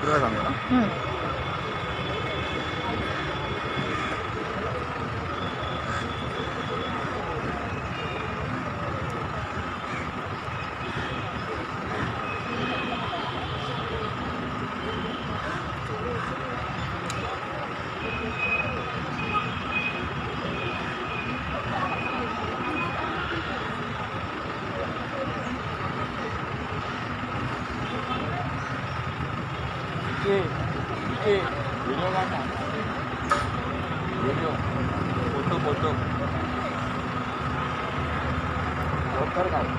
तुला सांगू ना. हं. इथे व्हिडिओ काढ. व्हिडिओ फोटो फोटो लवकर काढ.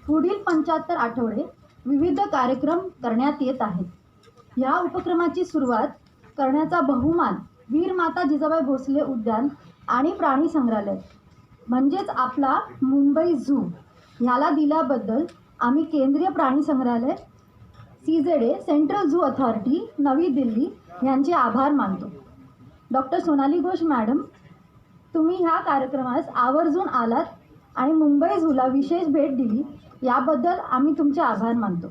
पुढील 75 आठवडे विविध कार्यक्रम करण्यात येत आहेत. या उपक्रमाची सुरुवात करण्याचा बहुमान वीर माता जिजाबाई भोसले उद्यान आणि प्राणी संग्रहालय म्हणजेच आपला मुंबई झू ह्याला दिल्याबद्दल आम्ही केंद्रीय प्राणी संग्रहालय CZA सेंट्रल झू अथॉरिटी नवी दिल्ली यांचे आभार मानतो. डॉक्टर सोनाली घोष मॅडम, तुम्ही ह्या कार्यक्रमास आवर्जून आलात आणि मुंबई झूला विशेष भेट दिली याबद्दल आम्ही तुमचे आभार मानतो.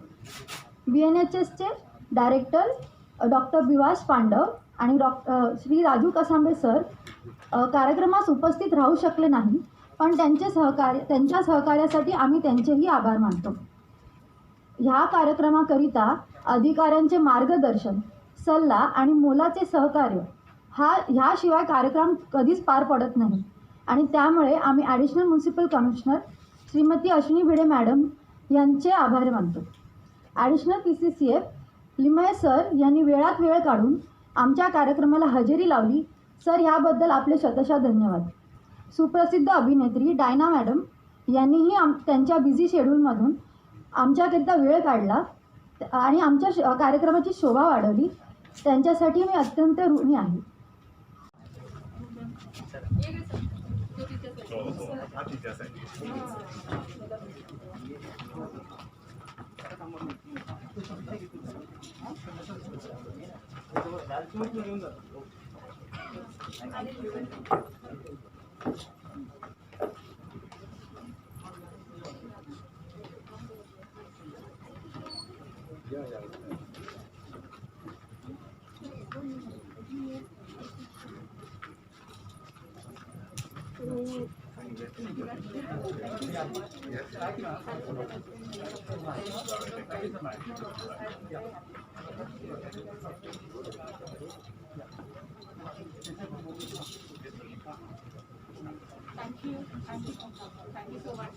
BNHSचे डायरेक्टर डॉक्टर विवास पांडव आणि श्री राजू कसांबे सर कार्यक्रमास उपस्थित राहू शकले नाही, पण त्यांच्या सहकार्यासाठी आम्ही त्यांचेही आभार मानतो. ह्या कार्यक्रमाकरिता अधिकाऱ्यांचे मार्गदर्शन, सल्ला आणि मोलाचे सहकार्य ह्याशिवाय कार्यक्रम कधीच पार पडत नाही आणि त्यामुळे आम्ही additional municipal commissioner Shrimati Ashwini Bhide madam यांचे आभार मानतो. ॲडिशनल PCCF लिमये सर यांनी वेळात वेळ काढून आमच्या कार्यक्रमाला हजेरी लावली. सर, ह्याबद्दल आपले शतशः धन्यवाद. सुप्रसिद्ध अभिनेत्री डायना मॅडम यांनीही त्यांच्या बिझी शेड्यूलमधून आमच्याकरिता वेळ काढला आणि आमच्या कार्यक्रमाची शोभा वाढवली. त्यांच्यासाठी मी अत्यंत ऋणी आहे. Thank you so much.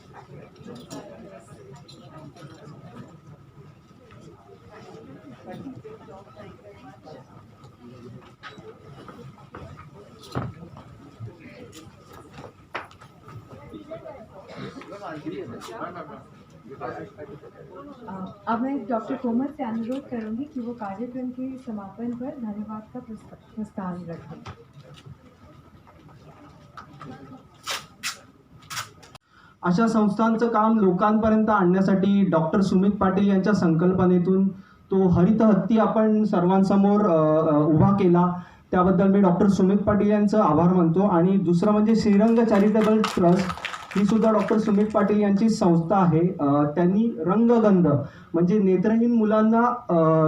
अब मैं डॉक्टर कोमल से अनुरोध करूंगी कि वो कार्यक्रम के समापन पर धन्यवाद का प्रस्ताव रखें. अशा संस्थांचं काम लोकांपर्यंत आणण्यासाठी डॉक्टर सुमित पाटील यांच्या संकल्पनेतून तो हरित हत्ती आपण सर्वांसमोर उभा केला, त्याबद्दल मी डॉक्टर सुमित पाटील यांचं आभार मानतो. आणि दुसरं म्हणजे श्रीरंग चॅरिटेबल ट्रस्ट ही सुद्धा डॉक्टर सुमित पाटील यांची संस्था आहे. त्यांनी रंगगंध म्हणजे नेत्रहीन मुलांना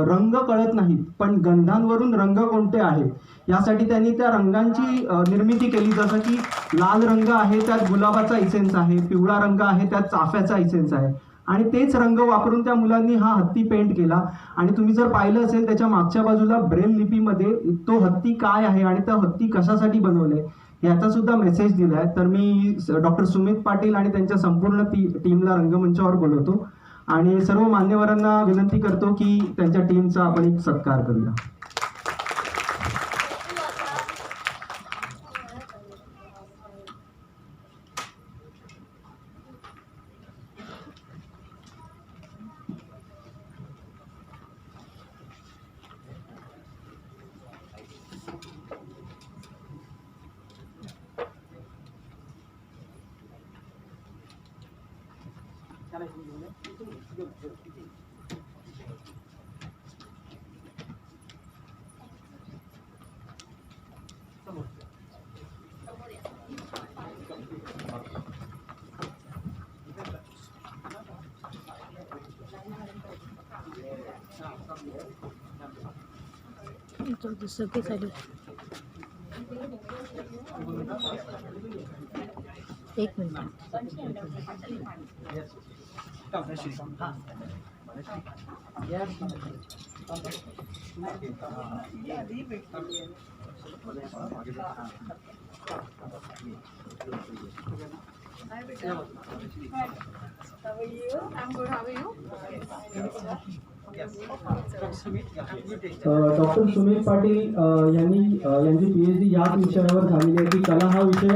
रंग कळत नाहीत, पण गंधांवरून रंग कोणते आहे यासाठी त्यांनी त्या रंगांची निर्मिती केली. जसं की लाल रंग आहे त्यात गुलाबाचा इसेन्स आहे, पिवळा रंग आहे त्यात चाफ्याचा इसेन्स आहे, आणि तेच रंग वापरून त्या मुलांनी हा हत्ती पेंट केला. आणि तुम्ही जर पाहिलं असेल त्याच्या मागच्या बाजूला ब्रेल लिपीमध्ये तो हत्ती काय आहे आणि तो हत्ती कशासाठी बनवले याचा सुद्धा मेसेज दिला आहे. तर मी डॉक्टर सुमित पाटील आणि त्यांच्या संपूर्ण टीमला रंगमंचावर बोलवतो आणि सर्व मान्यवरांना विनंती करतो की त्यांच्या टीमचा आपण एक सत्कार करूया. तो दुसरं के चालू एक मिनिट. डॉक्टर सुमित पाटील यांची PhD याच विषयावर झालेली आहे की कला हा विषय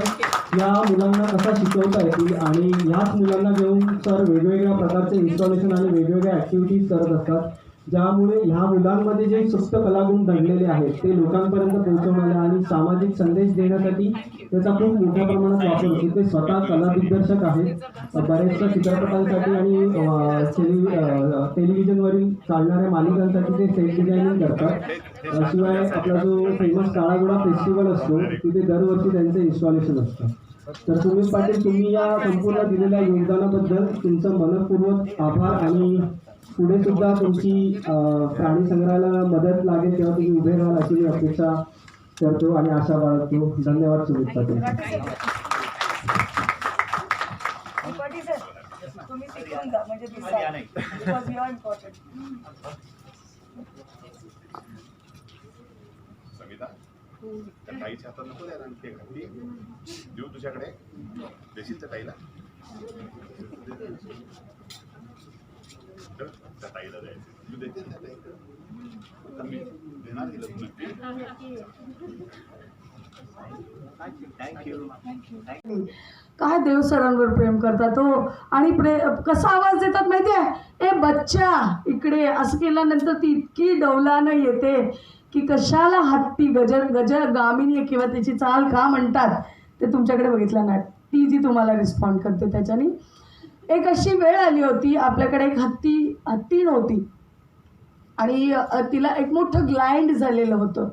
या मुलांना कसा शिकवता येतील आणि ह्याच मुलांना घेऊन सर वेगवेगळ्या प्रकारचे इन्स्टॉलेशन आणि वेगवेगळ्या ॲक्टिव्हिटीज करत असतात, ज्यामुळे ह्या मुलांमध्ये जे सुप्त कलागुण दडलेले आहेत ते लोकांपर्यंत पोहोचवण्याला आणि सामाजिक संदेश देण्यासाठी त्याचा खूप मोठ्या प्रमाणात वापर होतो. ते स्वतः कला दिग्दर्शक आहेत, बऱ्याचशा चित्रपटांसाठी आणि टेलिव्हिजनवरील चालणाऱ्या मालिकांसाठी ते सेट डिझायनिंग करतात. शिवाय आपला जो फेमस काळागुडा फेस्टिवल असतो तिथे दरवर्षी त्यांचं इन्स्टॉलेशन असतं. तर सुमित पाटील, तुम्ही या संपूर्ण दिलेल्या योगदानाबद्दल तुमचं मनपूर्वक आभार आणि पुढे सुद्धा तुमची प्राणी संग्रहालयाला मदत लागेल तेव्हा तुम्ही उभे राहाल अशी मी अपेक्षा करतो आणि आशा बाळगतो. धन्यवाद सुमित पाटील. तुम्ही शिकवून जा म्हणजे because you are important. Savita त्या ताईच्या हातात नको द्यायला आणखी एक हत्ती देऊ तुझ्याकडे, देशील त्या ताईला? त्या ताईला द्यायचं, तू देशील त्या ताईला? मी देणार दिलं तू नक्की. थँक्यू. काय देव सरांवर प्रेम करतात हो, आणि कसा आवाज देतात माहिती आहे, ए बच्चा इकडे असं केल्यानंतर ती इतकी डौलानं येते की कशाला हत्ती गज गामिनी किंवा त्याची चाल का म्हणतात ते तुमच्याकडे बघितलं ना, ती जी तुम्हाला रिस्पॉन्ड करते त्याच्यानी. एक अशी वेळ आली होती आपल्याकडे, एक हत्ती नव्हती आणि तिला एक मोठं ग्लाइंड झालेलं होतं.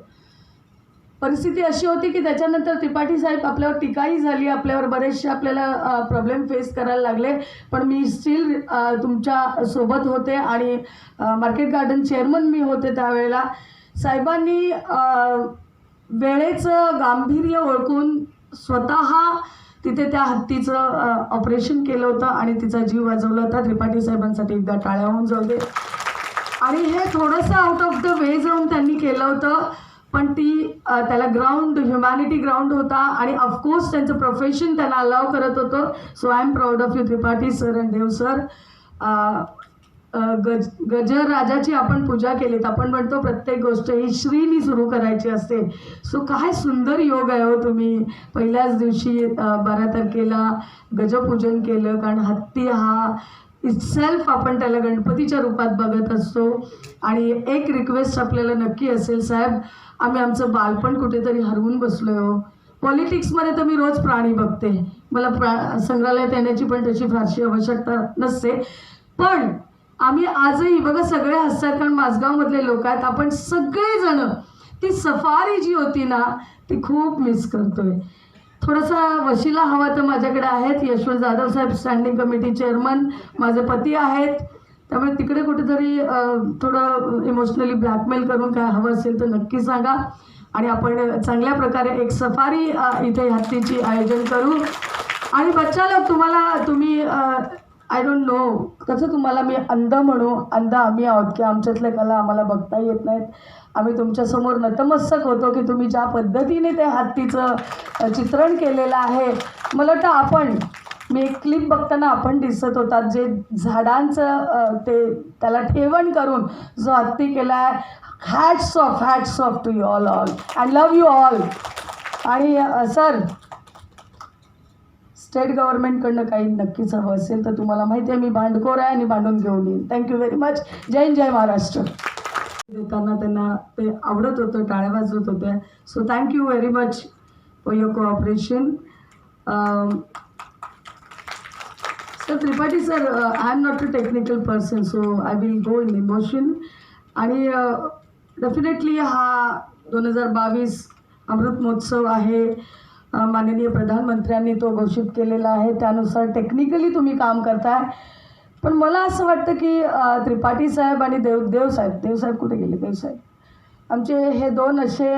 परिस्थिती अशी होती की त्याच्यानंतर त्रिपाठी साहेब आपल्यावर टीकाही झाली, आपल्यावर बरेचसे आपल्याला प्रॉब्लेम फेस करायला लागले, पण मी स्टील तुमच्या सोबत होते आणि मार्केट गार्डन चेअरमन मी होते त्यावेळेला. साहेबांनी वेळेचं गांभीर्य ओळखून स्वतः तिथे त्या हत्तीचं ऑपरेशन केलं होतं आणि तिचा जीव वाचवला होता. त्रिपाठी साहेबांसाठी एकदा टाळ्या होऊन जाऊ दे. आणि हे थोडंसं आउट ऑफ द वे जाऊन त्यांनी केलं होतं, पण त्याला ग्राउंड, ह्युमॅनिटी ग्राउंड होता आणि ऑफकोर्स त्यांचं प्रोफेशन त्यांना अलाव करत होतं. So I am proud of you Tripathi sir and Dev sir. गजराजाची आपण पूजा केलीत. आपण म्हणतो प्रत्येक गोष्ट ही श्रीनी सुरू करायची असते. सो काय सुंदर योग आहे हो, तुम्ही पहिल्याच दिवशी 12 तारखेला गजपूजन केलं, कारण हत्ती हा इटसेल्फ आपण त्याला गणपतीच्या रूपात बघत असतो. आणि एक रिक्वेस्ट आपल्याला नक्की असेल साहेब, आम्ही आमचं बालपण कुठेतरी हरवून बसलो आहे हो. पॉलिटिक्समध्ये तर मी रोज प्राणी बघते, मला संग्रहालयात येण्याची पण त्याची फारशी आवश्यकता नसते, पण आम्ही आजही बघा सगळे हसतात कारण माझगावमधले लोक आहेत, आपण सगळेजण ती सफारी जी होती ना ती खूप मिस करतोय. थोडासा वशिला हवा तर माझ्याकडे आहेत. यशवंत जाधव साहेब स्टँडिंग कमिटी चेअरमन माझे पती आहेत, त्यामुळे तिकडे कुठेतरी थोडं इमोशनली ब्लॅकमेल करून काय हवं असेल तर नक्की सांगा आणि आपण चांगल्या प्रकारे एक सफारी इथे हत्तीची आयोजन करू. आणि बच्चाला तुम्ही आय डोंट नो कसं तुम्हाला मी अंध म्हणू, अंध आम्ही आहोत की आमच्यातल्या कला आम्हाला बघता येत नाहीत. आम्ही तुमच्यासमोर नतमस्तक होतो की तुम्ही ज्या पद्धतीने त्या हत्तीचं चित्रण केलेलं आहे. मला वाटतं मी एक क्लिप बघताना आपण दिसत होतात जे झाडांचं त्याला ठेवण करून जो हत्ती केला आहे. Hats off to you all I love you all. आणि सर स्टेट गव्हर्नमेंटकडनं काही नक्कीच हवं असेल तर तुम्हाला माहिती आहे मी भांडखोर आहे आणि भांडून घेऊन येईन. Thank you very much. जय हिंद, जय महाराष्ट्र. देताना त्यांना ते आवडत होतं, टाळ्या वाजवत होत्या. So thank you very much for your cooperation. Sir Tripathi sir, I am not a technical person so I will go in emotion. आणि डेफिनेटली हा 2022 अमृत महोत्सव आहे. माननीय प्रधानमंत्र्यांनी तो घोषित केलेला आहे, त्यानुसार टेक्निकली तुम्ही काम करताय. पण मला असं वाटतं की त्रिपाठी साहेब आणि देवसाहेब कुठे गेले? देवसाहेब आमचे हे दोन असे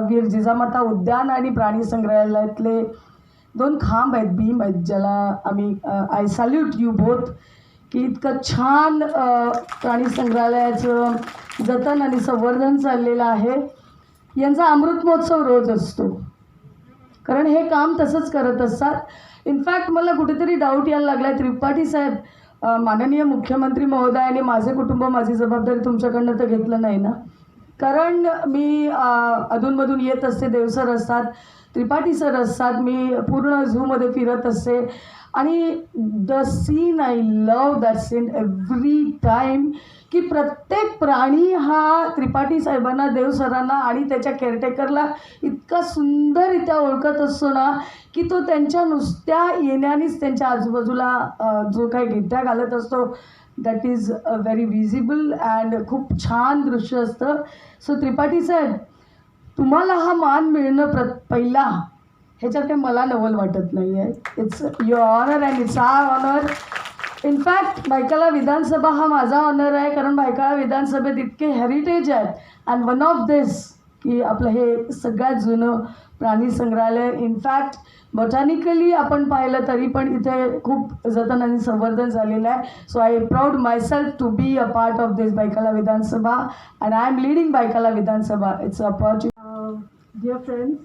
वीर जिजामाता उद्यान आणि प्राणी संग्रहालयातले 2 खांब आहेत, बीम आहेत, ज्याला आम्ही आय सॅल्यूट यू बोथ की इतकं छान प्राणी संग्रहालयाचं जतन आणि संवर्धन चाललेलं आहे. यांचा अमृत महोत्सव रोज असतो कारण हे काम तसंच करत असतात. इनफॅक्ट मला कुठेतरी डाऊट यायला लागला आहे त्रिपाठी साहेब, माननीय मुख्यमंत्री महोदयाने माझे कुटुंब माझी जबाबदारी तुमच्याकडनं तर घेतलं नाही ना? कारण मी अधूनमधून येत असते, देवसर असतात, त्रिपाठी सर असतात. मी पूर्ण झूमध्ये फिरत असते आणि the scene I love that scene every time, की प्रत्येक प्राणी हा त्रिपाठी साहेबांना, देव सरांना आणि त्याच्या केअरटेकरला इतका सुंदररित्या ओळखत असतो ना, की तो त्यांच्या नुसत्या येण्यानेच त्यांच्या आजूबाजूला जो काही गिट्ट्या घालत असतो that is very visible and खूप छान दृश्य असतं. सो त्रिपाठी साहेब, तुम्हाला हा मान मिळणं पहिला ह्याच्यात काही मला नवल वाटत नाही आहे. It's your honour and it's our honour. In fact Byculla विधानसभा हा माझा ऑनर आहे, कारण भायखळा विधानसभेत इतके हेरिटेज आहेत. अँड वन ऑफ दिस की आपलं हे सगळ्यात जुनं प्राणी संग्रहालय. इनफॅक्ट बॉटॅनिकली आपण पाहिलं तरी पण इथे खूप जतन आणि संवर्धन झालेलं आहे. So I proud myself to be a part of this Byculla Vidhan Sabha and I am leading Byculla Vidhan Sabha. It's a opportunity. Dear friends,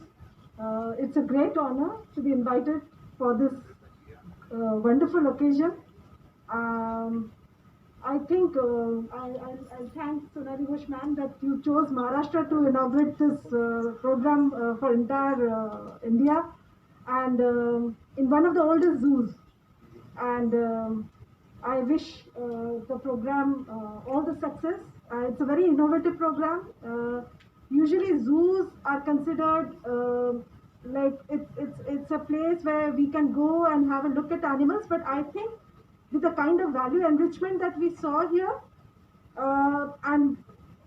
it's a great honor to be invited for this wonderful occasion. I think I'll thank Sonali Ghosh ma'am that you chose Maharashtra to inaugurate this program for entire India, and in one of the oldest zoos. And I wish the program all the success. It's a very innovative program. Usually zoos are considered like it's a place where we can go and have a look at animals, but I think with the kind of value enrichment that we saw here, and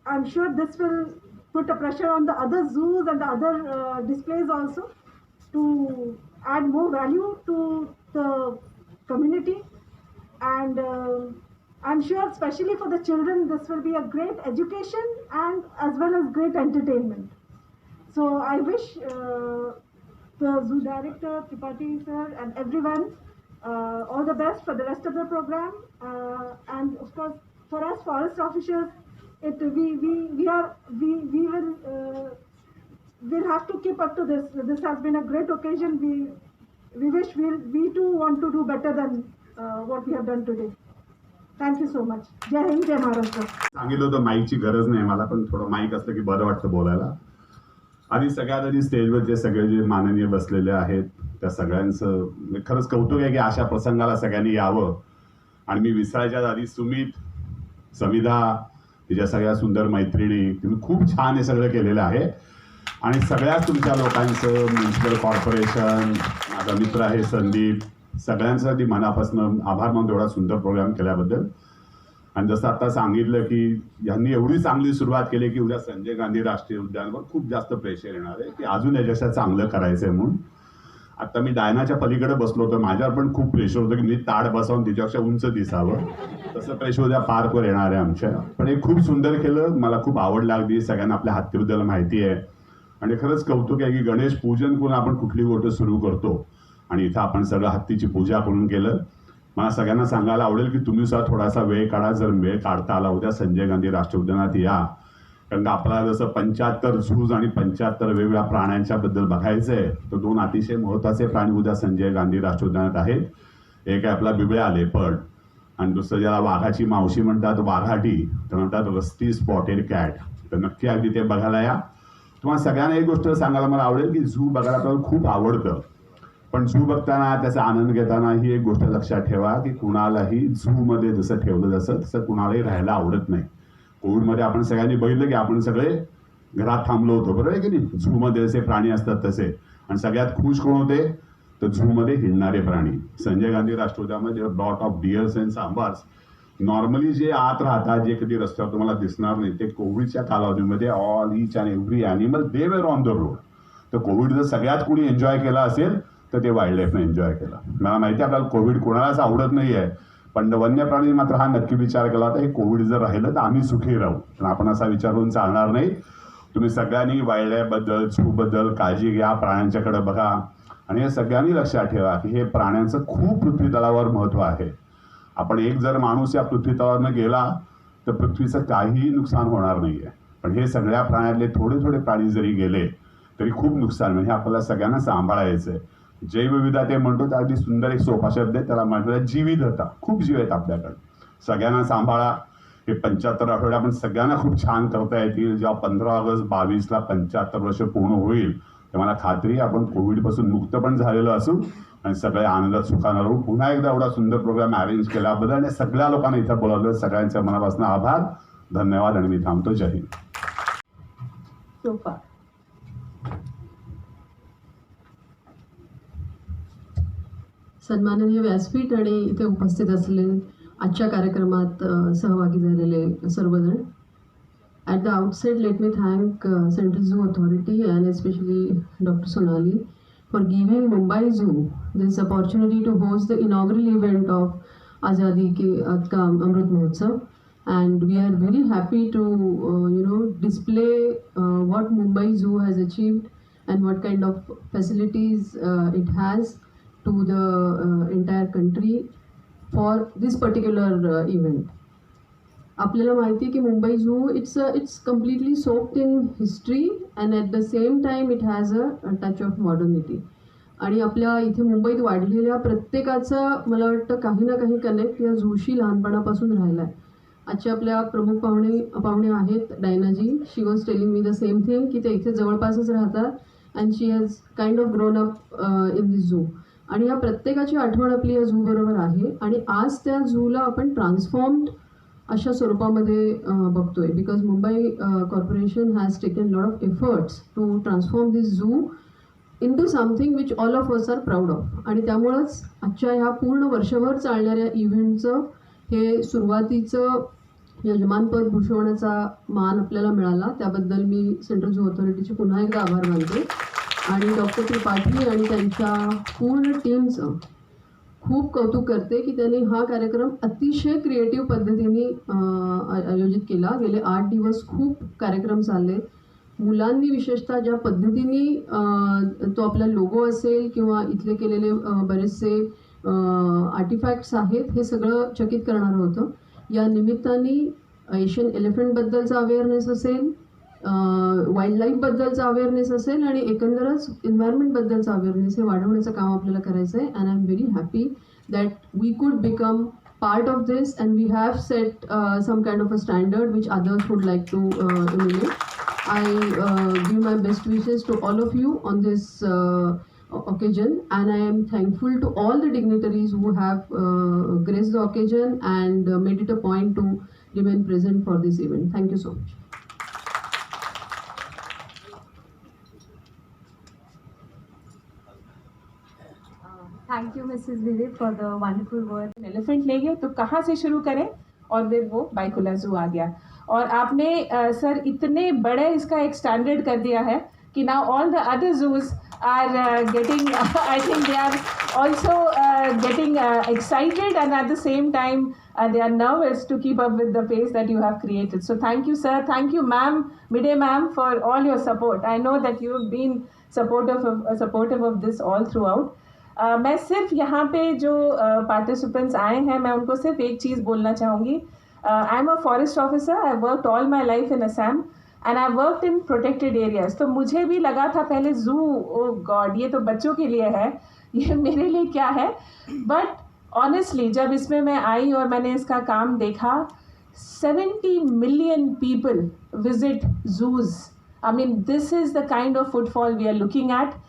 I'm sure this will put a pressure on the other zoos and the other displays also to add more value to the community. And I'm sure especially for the children this will be a great education and as well as great entertainment. So I wish the zoo director, Tripathi sir, and everyone all the best for the rest of the program. And of course for us forest officials, we'll have to keep up to this. This has been a great occasion. We wish we too want to do better than what we have done today. Thank you so much. जय हिंद, जय महाराष्ट्र. सांगितलं होतं माईकची गरज नाही मला, पण थोडं mic असलं की बरं वाटतं बोलायला. आधी सगळ्यात आधी स्टेजवर जे माननीय बसलेले आहेत त्या सगळ्यांचं खरंच कौतुक आहे की अशा प्रसंगाला सगळ्यांनी यावं. आणि मी विसरायच्या आधी सुमित, समिधा, तिच्या सगळ्या सुंदर मैत्रिणी, तुम्ही खूप छान हे सगळं केलेलं आहे. आणि सगळ्याच तुमच्या लोकांचं, म्युन्सिपल कॉर्पोरेशन, माझा मित्र आहे संदीप, सगळ्यांसाठी मनापासून आभार मानतो एवढा सुंदर प्रोग्राम केल्याबद्दल. आणि जसं आता सांगितलं की यांनी एवढी चांगली सुरुवात केली की उद्या संजय गांधी राष्ट्रीय उद्यानावर खूप जास्त प्रेशर येणार आहे की अजून याच्यापेक्षा चांगलं करायचं आहे म्हणून. आता मी डायनाच्या पलीकडे बसलो होतो, माझ्यावर पण खूप प्रेशर होतं की मी ताड बसवून तिच्यापेक्षा उंच दिसावं. तसं प्रेशर उद्या पार्कवर येणार आहे आमच्या. पण हे खूप सुंदर केलं, मला खूप आवड लागली. सगळ्यांना आपल्या हत्तीबद्दल माहिती आहे आणि खरंच कौतुक आहे की गणेश पूजन करून आपण कुठली गोष्ट सुरू करतो आणि इथं आपण सगळं हत्तीची पूजा करून केलं. मला सगळ्यांना सांगायला आवडेल की तुम्ही सुद्धा थोडासा वेळ काढा, जर वेळ काढता आला उद्या संजय गांधी राष्ट्रीय उद्यानात या. कारण का आपल्याला जसं 75 झूज आणि 75 वेगवेगळ्या प्राण्यांच्या बद्दल बघायचं आहे, तर 2 अतिशय महत्त्वाचे प्राणी उद्या संजय गांधी राष्ट्रीय उद्यानात आहेत. एक आहे आपला बिबळ्या लेपर्ड आणि दुसरं ज्याला वाघाची मावशी म्हणतात वाघाटी, तर म्हणतात रस्टी स्पॉटेड कॅट. तर नक्की अगदी ते बघायला या. तुम्हाला सगळ्यांना एक गोष्ट सांगायला मला आवडेल की झू बघायला आपल्याला खूप आवडतं, पण झू बघताना त्याचा आनंद घेताना ही एक गोष्ट लक्षात ठेवा की कुणालाही झूमध्ये जसं ठेवलं तसं कुणालाही राहायला आवडत नाही. कोविडमध्ये आपण सगळ्यांनी बघितलं की आपण सगळे घरात थांबलो होतो, बरोबर आहे की नाही. झूमध्ये जसे प्राणी असतात तसे, आणि सगळ्यात खुश कोण होते तर झूमध्ये हिंडणारे प्राणी. संजय गांधी राष्ट्रीय उद्यानामध्ये lot of deers and sambars. Normally जे आत राहतात, जे कधी रस्त्यावर तुम्हाला दिसणार नाही, ते कोविडच्या कालावधीमध्ये all each and every animal they were on the road. तर कोविड जर सगळ्यात कोणी एन्जॉय केला असेल तर ते वाईल्ड लाईफने एन्जॉय केला. मला माहिती आहे आपल्याला कोविड कोणालाच आवडत नाही आहे, पण वन्य प्राणी मात्र हा नक्की विचार केला होता हे कोविड जर राहिलं तर आम्ही सुखी राहू. पण आपण असा विचार करून चालणार नाही. तुम्ही सगळ्यांनी वाईल्ड लाईफबद्दल, झूबद्दल काळजी घ्या, प्राण्यांच्याकडे बघा आणि हे सगळ्यांनी लक्षात ठेवा की हे प्राण्यांचं खूप पृथ्वी तलावर महत्त्व आहे. आपण एक जर माणूस या पृथ्वी तलावरनं गेला तर पृथ्वीचं काहीही नुकसान होणार नाही आहे, पण हे सगळ्या प्राण्यातले थोडे थोडे प्राणी जरी गेले तरी खूप नुकसान. म्हणजे आपल्याला सगळ्यांना सांभाळायचं आहे. जैवविविधता म्हणतो तर अगदी सुंदर एक सोपा शब्द आहे, त्याला म्हटलं जीविधता. खूप जीव आहेत आपल्याकडे, सगळ्यांना सांभाळा. हे 75 आठवडे आपण सगळ्यांना खूप छान करता येतील. जेव्हा 15 ऑगस्ट 22ला 75 वर्ष पूर्ण होईल तर मला खात्री आहे आपण कोविडपासून मुक्त पण झालेलो असू आणि सगळे आनंदात सुखानं राहू. पुन्हा एकदा एवढा सुंदर प्रोग्राम अरेंज केल्याबद्दल आणि सगळ्या लोकांना इथं बोलावलं, सगळ्यांच्या मनापासून आभार, धन्यवाद आणि मी थांबतो. जय हिंद. सोफा सन्माननीय व्यासपीठ आणि इथे उपस्थित असलेले आजच्या कार्यक्रमात सहभागी झालेले सर्वजण. At the outset let me thank central zoo authority and especially doctor Sonali for giving Mumbai Zoo this opportunity to host the inaugural event of Azadi Ka Amrit Mahotsav, and we are very happy to display what Mumbai Zoo has achieved and what kind of facilities it has to the entire country for this particular event. आपल्याला माहिती आहे की Mumbai zoo it's completely soaked in history and at the same time it has a touch of modernity. आणि आपल्या इथे मुंबईत वाढलेल्या प्रत्येकाचा मला वाटतं काही ना काही कनेक्ट या झूशी लहानपणापासून राहिला आहे. आजच्या आपल्या प्रमुख पाहुणे आहेत डायनाजी. She was telling me the same thing की ते इथे जवळपासच राहतात and she has kind of grown up in this zoo. आणि या प्रत्येकाची आठवण आपली या झू बरोबर आहे आणि आज त्या झूला आपण ट्रान्सफॉर्म्ड अशा स्वरूपामध्ये बघतोय because Mumbai corporation has taken lot of efforts to transform this zoo into something which all of us are proud of. आणि त्यामुळंच आजच्या ह्या पूर्ण वर्षभर चालणाऱ्या इव्हेंटचं हे सुरुवातीचं यजमानपद भूषवण्याचा मान आपल्याला मिळाला. त्याबद्दल मी सेंट्रल झू अथॉरिटीचे पुन्हा एकदा आभार मानते आणि डॉक्टर त्रिपाठी आणि त्यांच्या पूर्ण टीमचं खूप कौतुक करते की त्यांनी हा कार्यक्रम अतिशय क्रिएटिव्ह पद्धतीने आयोजित केला. गेले 8 दिवस खूप कार्यक्रम चालले. मुलांनी विशेषतः ज्या पद्धतीने तो आपला लोगो असेल किंवा इथले केलेले बरेचसे आर्टिफॅक्ट्स आहेत हे सगळं चकित करणारं होतं. या निमित्ताने एशियन एलिफंटबद्दलचा अवेअरनेस असेल, वाईल्ड लाईफबद्दलचा अवेअरनेस असेल आणि एकंदरच एन्व्हायरमेंटबद्दलचा अवेअरनेस हे वाढवण्याचं काम आपल्याला करायचं आहे. And I am very happy that we could become part of this and we have set some kind of a standard which others would like to emulate. I give my best wishes to all of you on this occasion and I am thankful to all the dignitaries who have graced the occasion and made it a point to remain present for this event. Thank you so much. Thank you Mrs Vidit for the wonderful word. Elephant ले गए तो कहाँ से शुरू करें और फिर वो बाइकुला जू आ गया और आपने सर इतने बड़े इसका एक स्टैंडर्ड कर दिया है कि now all the other zoos are getting I think they are also getting excited and at the same time they are nervous to keep up with the pace that you have created. So thank you sir, thank you ma'am, Midday ma'am, for all your support. I know that you have been supportive of this all throughout. मैं सिर्फ यहाँ पे जो participants आए हैं मैं उनको सिर्फ एक चीज़ बोलना चाहूँगी. I am a forest officer. I worked all my life in Assam and I worked in protected areas. तो मुझे भी लगा था पहले जू, ओ गॉड ये तो बच्चों के लिए है, ये मेरे लिए क्या है. बट ऑनेस्टली जब इसमें मैं आई और मैंने इसका काम देखा, 70 million people visit zoos. I mean this is the kind of footfall we are looking at.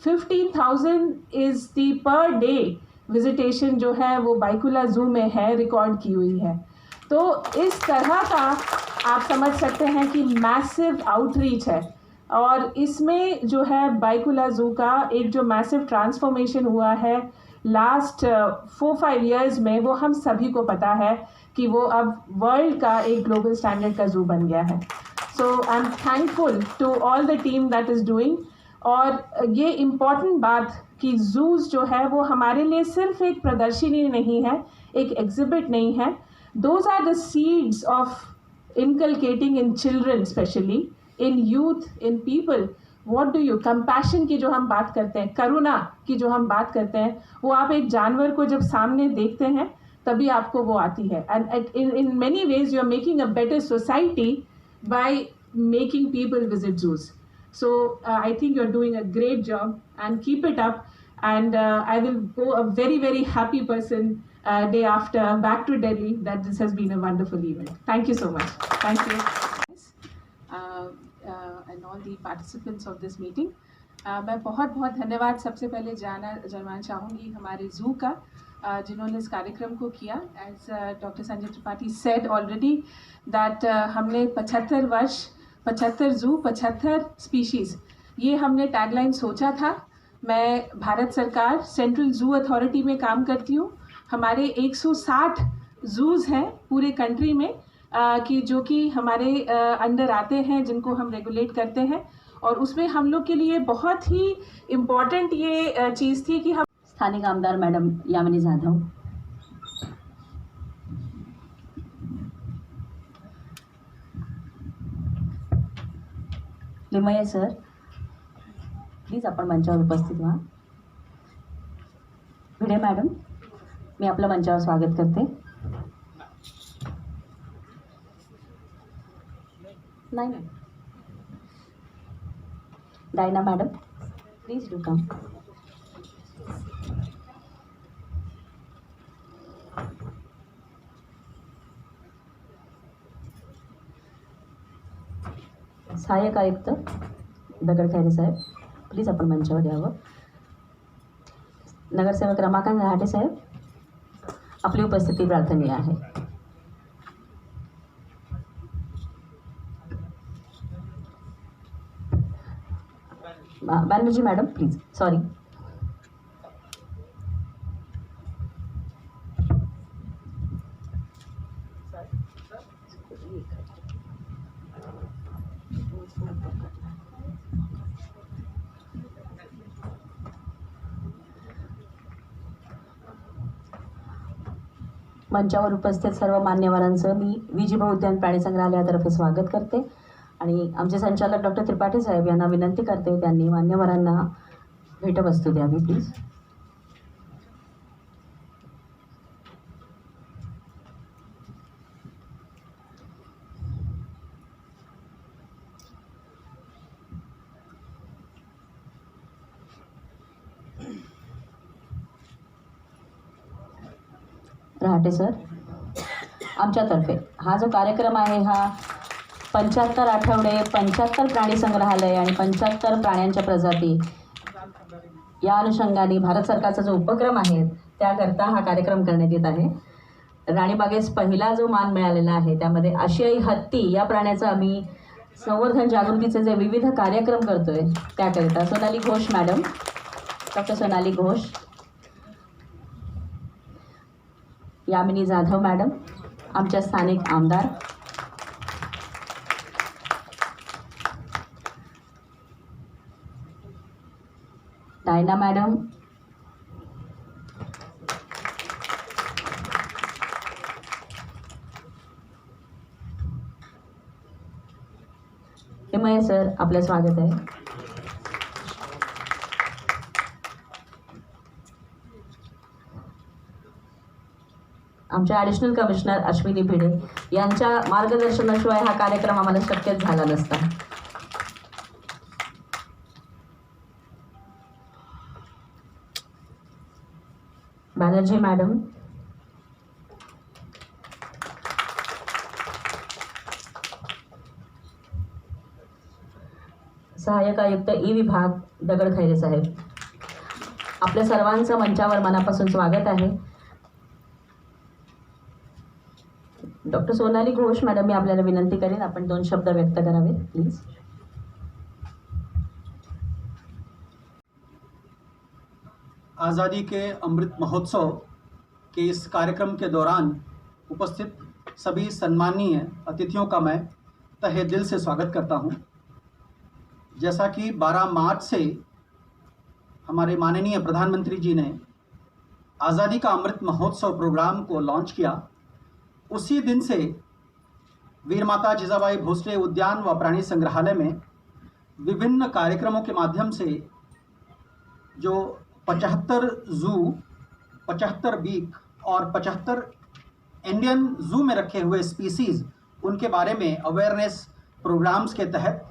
15,000 is the per day visitation जो है वो बाइकुला जू में है, रिकॉर्ड की हुई है. तो इस तरह का आप समझ सकते हैं कि मैसिव आउटरीच है और इसमें जो है बाइकुला जू का एक जो मैसिव ट्रांसफॉर्मेशन हुआ है लास्ट 4-5 years में, वो हम सभी को पता है कि वो अब वर्ल्ड का एक ग्लोबल स्टैंडर्ड का जू बन गया है. So I am thankful to all the team that is doing. और ये इम्पॉर्टेंट बात कि जूस जो है वो हमारे लिए सिर्फ एक प्रदर्शनी नहीं है, एक एग्जिबिट नहीं है. Those are the seeds of inculcating in children, specially in youth, in people. What do you compassion की जो हम बात करते हैं, करुणा की जो हम बात करते हैं, वो आप एक जानवर को जब सामने देखते हैं तभी आपको वो आती है. And in many ways you are making a better society by making people visit zoos. So I think you're doing a great job and keep it up. And I will go a very, very happy person day after back to Delhi that this has been a wonderful event. Thank you so much. Thank you. And all the participants of this meeting. मैं बहुत बहुत धन्यवाद सबसे पहले जरमान चाहूँगी हमारे जू का, जिन्होंने इस कार्यक्रम को किया. As doctor Sanjay Tripathi said already that हमने 75 वर्ष, 75 जू, 75 स्पीशीज़, ये हमने टैगलाइन सोचा था. मैं भारत सरकार सेंट्रल जू अथॉरिटी में काम करती हूँ. हमारे 160 जूज़ हैं पूरे कंट्री में कि जो कि हमारे अंडर आते हैं, जिनको हम रेगुलेट करते हैं. और उसमें हम लोग के लिए बहुत ही इम्पॉर्टेंट ये चीज़ थी कि हम स्थानिक आमदार madam Yamini Jadhav. Limaye sir, please आपण मंचावर उपस्थित व्हा. भिडे मॅडम, मी आपलं मंचावर स्वागत करते. नाही नाही, Diana madam, please do come. सहाय्यक आयुक्त दगड खैरे साहेब, प्लीज आपण मंचावर यावं. नगरसेवक रमाकांत रहाटे साहेब, आपली उपस्थिती प्रार्थनीय आहे. Banerjee madam, please. सॉरी. मंचावर उपस्थित सर्व मान्यवरांचं मी विजीभाऊ उद्यान प्राणी संग्रहालयातर्फे स्वागत करते आणि आमचे संचालक डॉक्टर त्रिपाठी साहेब यांना विनंती करते त्यांनी मान्यवरांना भेटवस्तू द्यावी प्लीज. रहाटे सर, आमच्यातर्फे हा जो कार्यक्रम आहे हा 75 आठवडे, 75 प्राणी संग्रहालय आणि 75 प्राण्यांच्या प्रजाती या अनुषंगाने भारत सरकारचा जो उपक्रम आहे त्याकरता हा कार्यक्रम करण्यात येत आहे. राणीबागेस पहिला जो मान मिळालेला आहे त्यामध्ये आशियाई हत्ती या प्राण्याचं आम्ही संवर्धन जागृतीचे जे विविध कार्यक्रम करतोय त्याकरिता Sonali Ghosh madam, doctor Sonali Ghosh, Yamini Jadhav madam, आमच्या स्थानिक आमदार, डायना मॅडम, हिमय सर, आपलं स्वागत आहे. आमच्या ॲडिशनल कमिशनर अश्विनी भिडे यांच्या मार्गदर्शनाशिवाय हा कार्यक्रम आम्हाला शक्यच झाला नसता. बॅनर्जी मॅडम, सहाय्यक आयुक्त ई विभाग दगड खैरे साहेब, आपल्या सर्वांचं मंचावर मनापासून स्वागत आहे. डॉक्टर सोनाली घोष मॅडम, मी आपल्याला विनंती करेन आपण 2 शब्द व्यक्त करावेत प्लीज. आज़ादी के अमृत महोत्सव के इस कार्यक्रम के दौरान उपस्थित सभी सम्माननीय अतिथियों का मैं तहे दिल से स्वागत करता हूं. जैसा कि 12 मार्च से हमारे माननीय प्रधानमंत्री जी ने आज़ादी का अमृत महोत्सव प्रोग्राम को लॉन्च किया, उसी दिन से वीर माता जिजाबाई भोसले उद्यान व प्राणी संग्रहालय में विभिन्न कार्यक्रमों के माध्यम से जो 75 जू, 75 बीक और 75 इंडियन जू में रखे हुए स्पीसीज़, उनके बारे में अवेयरनेस प्रोग्राम्स के तहत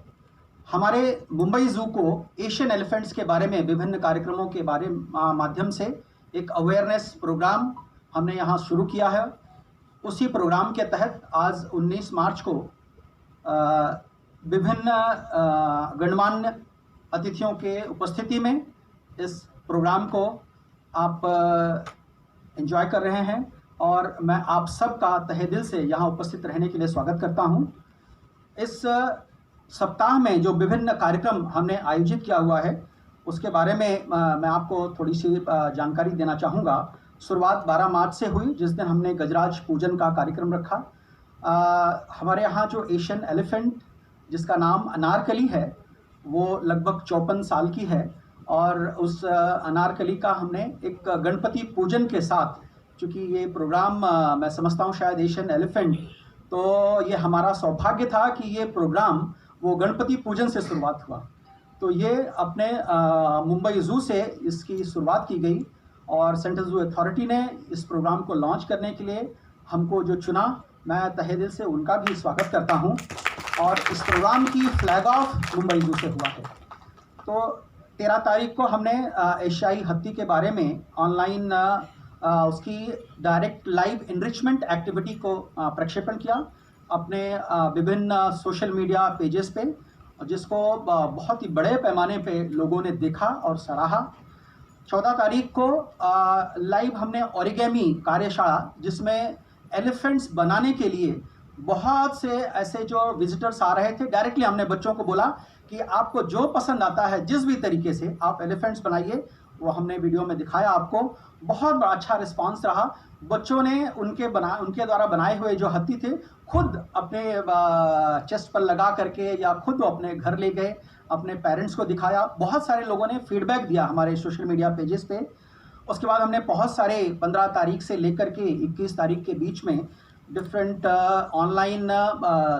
हमारे मुंबई जू को एशियन एलिफेंट्स के बारे में विभिन्न कार्यक्रमों के बारे माध्यम से एक अवेयरनेस प्रोग्राम हमने यहाँ शुरू किया है. उसी प्रोग्राम के तहत आज 19 मार्च को विभिन्न गणमान्य अतिथियों के उपस्थिति में इस प्रोग्राम को आप एंजॉय कर रहे हैं और मैं आप सबका तहे दिल से यहाँ उपस्थित रहने के लिए स्वागत करता हूँ। इस सप्ताह में जो विभिन्न कार्यक्रम हमने आयोजित किया हुआ है उसके बारे में मैं आपको थोड़ी सी जानकारी देना चाहूँगा। शुरुआत 12 मार्च से हुई, जिस दिन हमने गजराज पूजन का कार्यक्रम रखा। हमारे यहाँ जो एशियन एलिफेंट जिसका नाम अनारकली है वो लगभग 54 साल की है और उस अनारकली का हमने एक गणपति पूजन के साथ, चूँकि ये प्रोग्राम मैं समझता हूँ शायद एशियन एलिफेंट, तो ये हमारा सौभाग्य था कि ये प्रोग्राम वो गणपति पूजन से शुरुआत हुआ। तो ये अपने मुंबई ज़ू से इसकी शुरुआत की गई और सेंट्रल ज़ू अथॉरिटी ने इस प्रोग्राम को लॉन्च करने के लिए हमको जो चुना, मैं तहे दिल से उनका भी स्वागत करता हूं। और इस प्रोग्राम की फ्लैग ऑफ मुंबई ज़ू से हुआ है। तो 13 तारीख को हमने एशियाई हाथी के बारे में ऑनलाइन उसकी डायरेक्ट लाइव इनरिचमेंट एक्टिविटी को प्रक्षेपण किया अपने विभिन्न सोशल मीडिया पेजेस पे, जिसको बहुत ही बड़े पैमाने पे लोगों ने देखा और सराहा। 14 तारीख को लाइव हमने ओरिगेमी कार्यशाला, जिसमें एलिफेंट्स बनाने के लिए बहुत से ऐसे जो विजिटर्स आ रहे थे, डायरेक्टली हमने बच्चों को बोला कि आपको जो पसंद आता है जिस भी तरीके से आप एलिफेंट्स बनाइए। वो हमने वीडियो में दिखाया आपको, बहुत बड़ा अच्छा रिस्पांस रहा। बच्चों ने उनके द्वारा बनाए हुए जो हाथी थे खुद अपने चेस्ट पर लगा करके या खुद अपने घर ले गए, अपने पेरेंट्स को दिखाया। बहुत सारे लोगों ने फीडबैक दिया हमारे सोशल मीडिया पेजेस पे। उसके बाद हमने बहुत सारे 15 तारीख से लेकर के 21 तारीख के बीच में डिफरेंट ऑनलाइन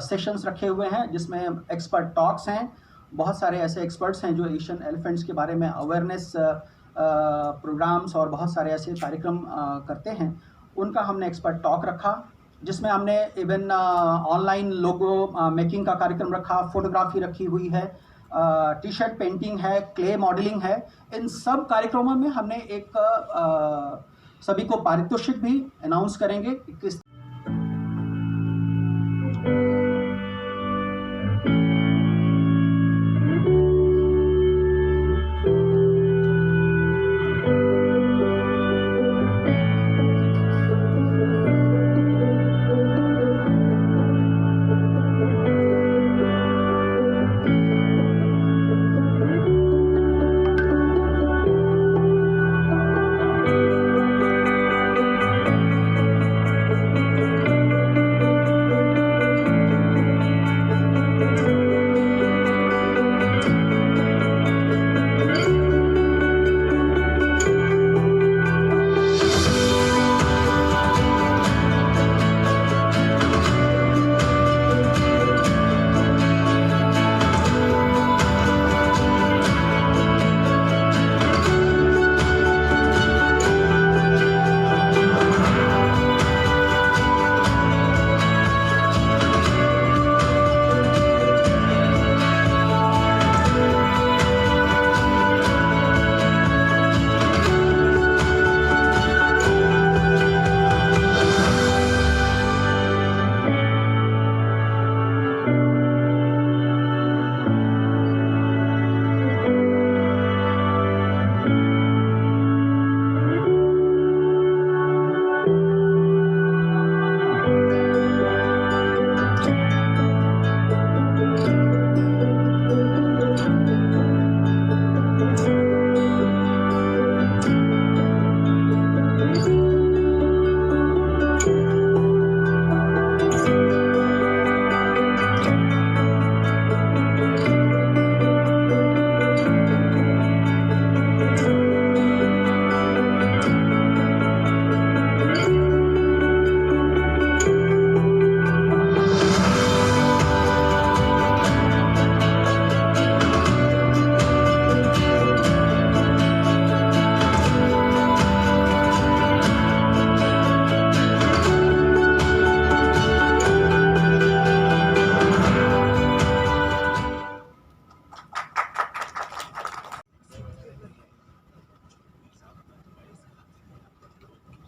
सेशंस रखे हुए हैं, जिसमें एक्सपर्ट टॉक्स हैं। बहुत सारे ऐसे एक्सपर्ट्स हैं जो एशियन एलिफेंट्स के बारे में अवेयरनेस प्रोग्राम्स और बहुत सारे ऐसे कार्यक्रम करते हैं। उनका हमने एक्सपर्ट टॉक रखा, जिसमें हमने इवन ऑनलाइन लोगो मेकिंग का कार्यक्रम रखा, फोटोग्राफी रखी हुई है, टी शर्ट पेंटिंग है, क्ले मॉडलिंग है। इन सब कार्यक्रमों में हमने एक सभी को पारितोषिक भी अनाउंस करेंगे। किस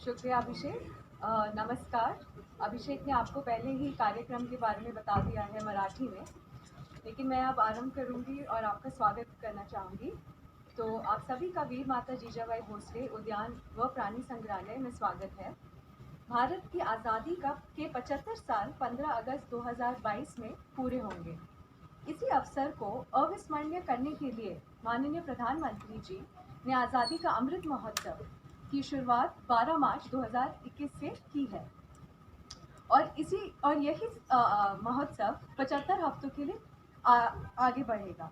शुक्रिया अभिषेक। नमस्कार। अभिषेक ने आपको पहले ही कार्यक्रम के बारे में बता दिया है मराठी में। लेकिन मैं अब आरंभ करूंगी और आपका स्वागत करना चाहूँगी। तो आप सभी का वीर माता जीजाबाई भोसले उद्यान व प्राणी संग्रहालय में स्वागत है। भारत की आज़ादी के 75 साल 15 अगस्त 2022 में पूरे होंगे। इसी अवसर को अविस्मरणीय करने के लिए माननीय प्रधानमंत्री जी ने आज़ादी का अमृत महोत्सव की शुरुआत 12 मार्च 2021 से की है और यही महोत्सव 75 हफ्तों के लिए आगे बढ़ेगा।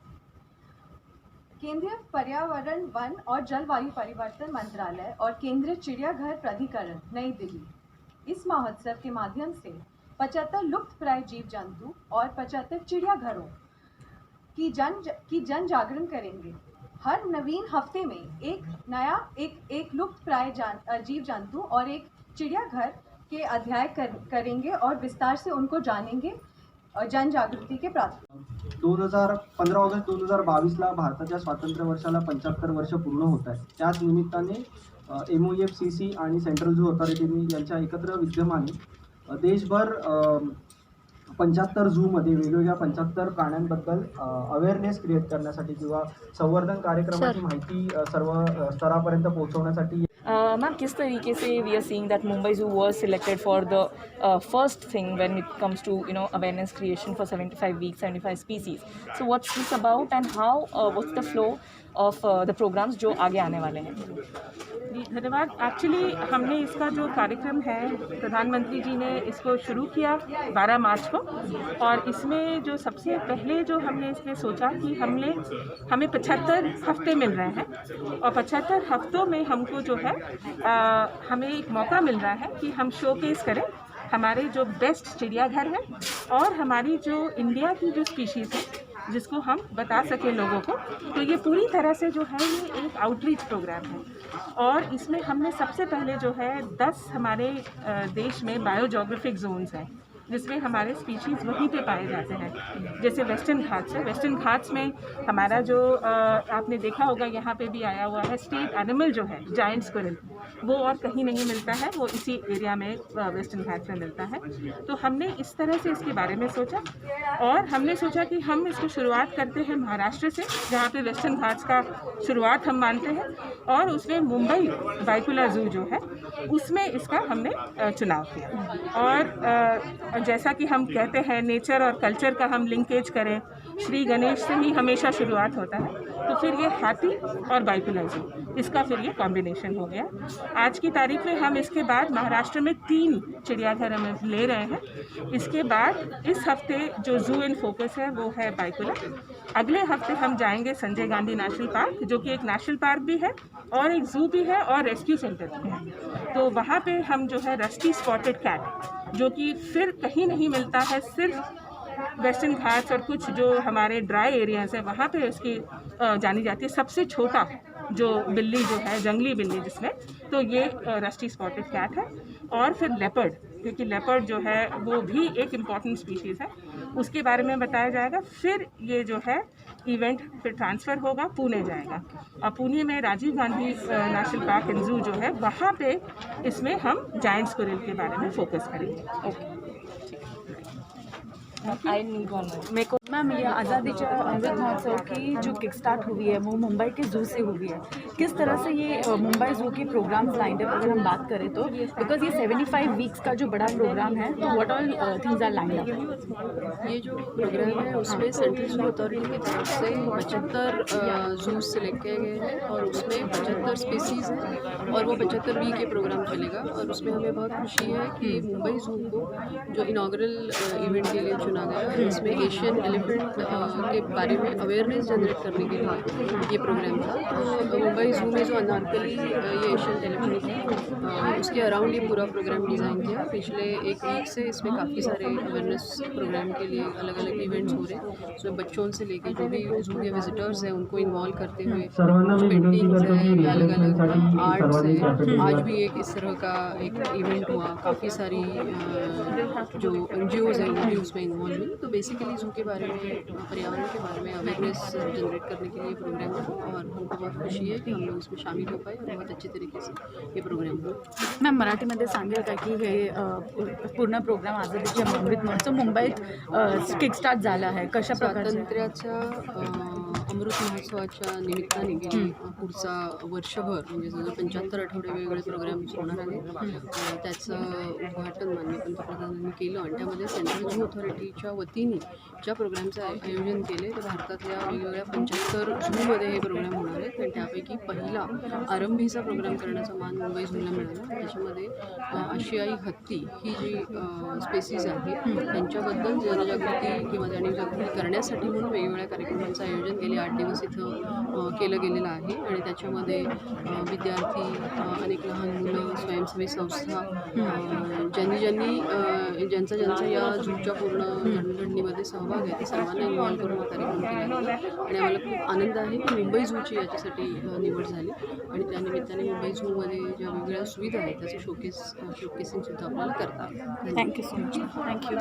केंद्रीय पर्यावरण, वन और जलवायु परिवर्तन मंत्रालय और केंद्रीय चिड़ियाघर प्राधिकरण नई दिल्ली इस महोत्सव के माध्यम से 75 लुप्तप्राय जीव जंतु और 75 चिड़ियाघरों की जन जागरण करेंगे। हर नवीन हफ्ते में एक नया एक लुप्तप्राय जीव जंतु और एक चिड़ियाघर के अध्याय करेंगे और विस्तार से उनको जानेंगे और जनजागृती के प्राप्त 15 ऑगस्ट 2022ला भारताच्या स्वातंत्र्य वर्षाला 75 वर्ष पूर्ण होत आहे. त्याच निमित्ताने MOEFCC आणि सेंट्रल झू अथॉरिटीनी यांच्या एकत्र विद्यमाने देशभर 75 झूमध्ये वेगवेगळ्या 75 प्राण्यांबद्दल अवेअरनेस क्रिएट करण्यासाठी किंवा संवर्धन कार्यक्रमाची माहिती सर्व स्तरापर्यंत पोहोचवण्यासाठी मैम, किस तरीके से we are seeing that Mumbai zoo was selected for the first thing when it comes to awareness creation for 75 weeks 75 species. So what's this about and how what's the flow of the programmes जो आगे आने वाले हैं? धन्यवाद। Actually हमने इसका जो कार्यक्रम है, प्रधानमंत्री जी ने इसको शुरू किया 12 मार्च को, और इसमें जो सबसे पहले जो हमने इसमें सोचा कि हमें 75 हफ्ते मिल रहे हैं और 75 हफ्तों में हमको जो है हमें एक मौका मिल रहा है कि हम शोकेस करें हमारे जो बेस्ट चिड़ियाघर हैं और हमारी जो इंडिया की जो स्पीशीज़ है जिसको हम बता सकें लोगों को। तो ये पूरी तरह से जो है ये एक आउटरीच प्रोग्राम है और इसमें हमने सबसे पहले जो है 10 हमारे देश में बायोजोग्राफिक जोन्स हैं जिसमें हमारे स्पीशीज़ वहीं पे पाए जाते हैं। जैसे वेस्टर्न घाट्स है, वेस्टर्न घाट्स में हमारा जो आपने देखा होगा यहाँ पे भी आया हुआ है स्टेट एनिमल जो है जायंट स्क्विरल, वो और कहीं नहीं मिलता है, वो इसी एरिया में वेस्टर्न घाट्स में मिलता है। तो हमने इस तरह से इसके बारे में सोचा और हमने सोचा कि हम इसको शुरुआत करते हैं महाराष्ट्र से, जहाँ पे वेस्टर्न घाट्स का शुरुआत हम मानते हैं, और उसमें मुंबई बाइकुला जू जो है उसमें इसका हमने चुनाव किया। और जैसा कि हम कहते हैं नेचर और कल्चर का हम लिंकेज करें, श्री गणेश से ही हमेशा शुरुआत होता है, तो फिर ये हाथी और बाइकुला जू इसका फिर ये कॉम्बिनेशन हो गया। आज की तारीख में हम इसके बाद महाराष्ट्र में 3 चिड़ियाघर हम ले रहे हैं। इसके बाद इस हफ्ते जो जू इन फोकस है वो है बाइकुला। अगले हफ्ते हम जाएंगे संजय गांधी नेशनल पार्क, जो कि एक नेशनल पार्क भी है और एक जू भी है और रेस्क्यू सेंटर भी है। तो वहाँ पे हम जो है रस्टी स्पॉटेड कैट, जो कि फिर कहीं नहीं मिलता है, सिर्फ वेस्टर्न घाट्स और कुछ जो हमारे ड्राई एरियाज़ हैं वहाँ पे उसकी जानी जाती है। सबसे छोटा जो बिल्ली जो है जंगली बिल्ली जिसमें, तो ये रस्टी स्पॉटेड कैट है। और फिर लेपर्ड, क्योंकि लेपर्ड जो है वो भी एक इम्पॉर्टेंट स्पीशीज़ है, उसके बारे में बताया जाएगा। फिर ये जो है इवेंट फिर ट्रांसफ़र होगा, पुणे जाएगा और पुणे में Rajiv Gandhi national park and zoo जो है वहाँ पे इसमें हम जायंट स्क्विरल के बारे में फोकस करेंगे। ओके, आई नीड वन मेरे को मैम, ये आज़ादीच्या अमृत महोत्सव की जो किक स्टार्ट हुई है वो मुंबई के जू से हुई है। किस तरह से ये मुंबई जू की प्रोग्राम्स लाइंड अप अगर हम बात करें तो, बिकॉज ये 75 वीक्स का जो बड़ा प्रोग्राम है, तो what all things are lined up? ये जो प्रोग्राम है उसमें सेंट्रल जू अथॉरिटी की तरफ से 75 जूस सिलेक्ट किए गए हैं और उसमें 75 स्पीसीज़ हैं और वो 75 वीक के प्रोग्राम चलेगा। और उसमें हमें बहुत खुशी है कि मुंबई जू को जो इनाग्रल इवेंट के लिए चुना गया है, इसमें एशियन एलिफेंट के बारे में अवेयरनेस जनरेट करने के लिए ये प्रोग्राम था। तो मुंबई जू में जो अनारकली ये एशियन एलिफेंट है उसके अराउंड ये पूरा प्रोग्राम डिज़ाइन किया। पिछले एक वीक से इसमें काफ़ी सारे अवेयरनेस प्रोग्राम के लिए अलग अलग इवेंट्स हो रहे हैं। उसमें बच्चों से लेके जो भी जू के विजिटर्स हैं उनको इन्वॉल्व करते हुए पेंटिंग्स हैं, अलग अलग आर्ट्स है। आज भी एक इस तरह का एक इवेंट हुआ, काफ़ी सारी जो NGOs हैं वो भी उसमें इन्वॉल्व हुई। तो बेसिकली जू के बारे में पर्यावरण के बारे में अवेयरनेस जनरेट करने के लिए ये प्रोग्राम है और हमको बहुत खुशी है कि हम लोग इसमें शामिल हो पाए और बहुत अच्छी तरीके से ये प्रोग्राम हो. मॅम मराठीमध्ये सांगेल का की हे पूर्ण प्रोग्राम आझादीच्या अमृत महोत्सव मुंबईत किकस्टार्ट झाला आहे कशा प्रकारे स्वातंत्र्याच्या अमृत महोत्सवाच्या निमित्ताने गेली पुढचा वर्षभर म्हणजे जवळ 75 आठवडे वेगवेगळे प्रोग्राम्स होणार आहेत. त्याचं उद्घाटन माननीय पंतप्रधानांनी केलं आणि त्यामध्ये सेंट्रल झू ऑथॉरिटीच्या वतीने ज्या प्रोग्रामचं आयोजन केले ते भारतातल्या वेगवेगळ्या 75 झूमध्ये हे प्रोग्राम होणार आहेत आणि त्यापैकी पहिला आरंभीचा प्रोग्राम करण्याचा मान मुंबई झूला मिळाला. त्याच्यामध्ये आशियाई हत्ती ही जी स्पेसीज आहेत त्यांच्याबद्दल जनजागृती किंवा जाणीवजागृती करण्यासाठी म्हणून वेगवेगळ्या कार्यक्रमांचं आयोजन गेले 8 दिवस इथं केलं गेलेलं आहे आणि त्याच्यामध्ये विद्यार्थी अनेक लहान मुलं स्वयंसेवी संस्था ज्यांचा या झूच्या पूर्ण घडणीमध्ये सहभाग आहे ते सर्वांना इन्व्हॉल्व करून हा कार्यक्रम केला गेला आणि आम्हाला खूप आनंद आहे की मुंबई झूची याच्यासाठी निवड झाली आणि त्यानिमित्ताने मुंबई झूमध्ये ज्या वेगवेगळ्या सुविधा आहेत त्याचं शोकेसिंगसुद्धा आपल्याला करता आलं. Thank you so much thank you